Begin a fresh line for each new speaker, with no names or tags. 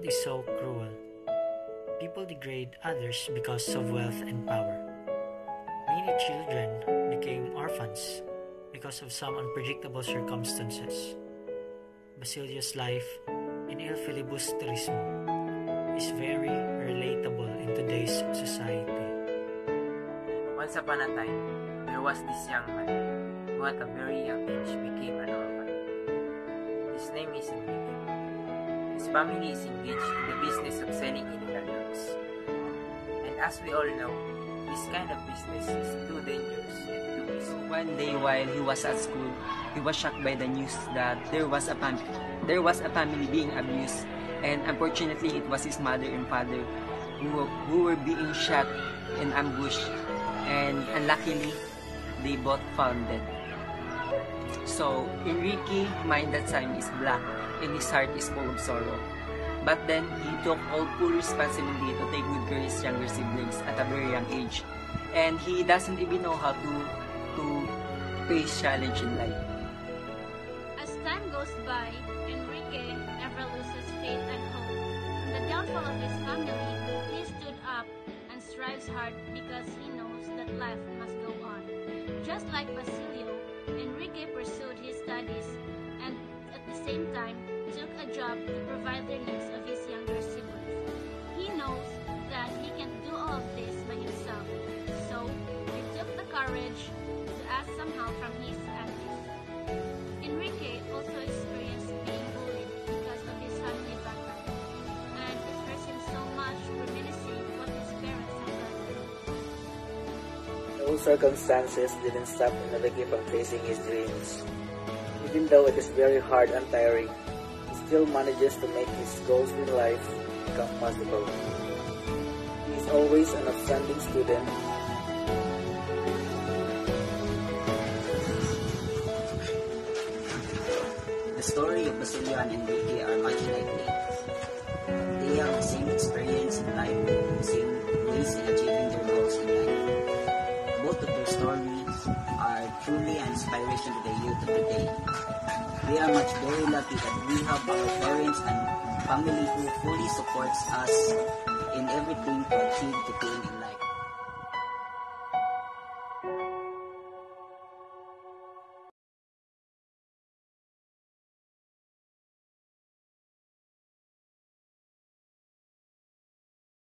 is so cruel. People degrade others because of wealth and power. Many children became orphans because of some unpredictable circumstances. Basilio's life in Il Filibusterismo is very relatable in today's society.
Once upon a time, there was this young man who at a very young age became an orphan. His name is Enrique. His family is engaged in the business of selling illegal drugs. And as we all know, this kind of business is too dangerous and too risky.
One day while he was at school, he was shocked by the news that there was a family being abused, and unfortunately it was his mother and father who were being shot in ambush, and unluckily they both found dead. So Enrique's mind that time is black and his heart is full of sorrow. But then he took all full responsibility to take good care of his younger siblings at a very young age, and he doesn't even know how to face challenge in life.
As time goes by, Enrique never loses faith and hope. In the downfall of his family, he stood up and strives hard because he knows that life must go on. Just like Basilio, Enrique pursued his studies and at the same time took a job to provide the needs of his younger siblings. He knows that he can't do all of this by himself, so he took the courage to ask some help from his aunties. Enrique also experienced being bullied because of his family background, and it hurts him so much reminiscing what his parents have gone through.
Those circumstances didn't stop Enrique from facing his dreams. Even though it is very hard and tiring, he still manages to make his goals in life become possible. He is always an outstanding student.
The story of Basilio and Enrique are much like me. They have the same experience in life, the same ways in achieving their goals in life. Both of their stories are truly an inspiration to the youth of today. We are much very lucky that we have our parents and family who fully supports us in everything to achieve the goal in life.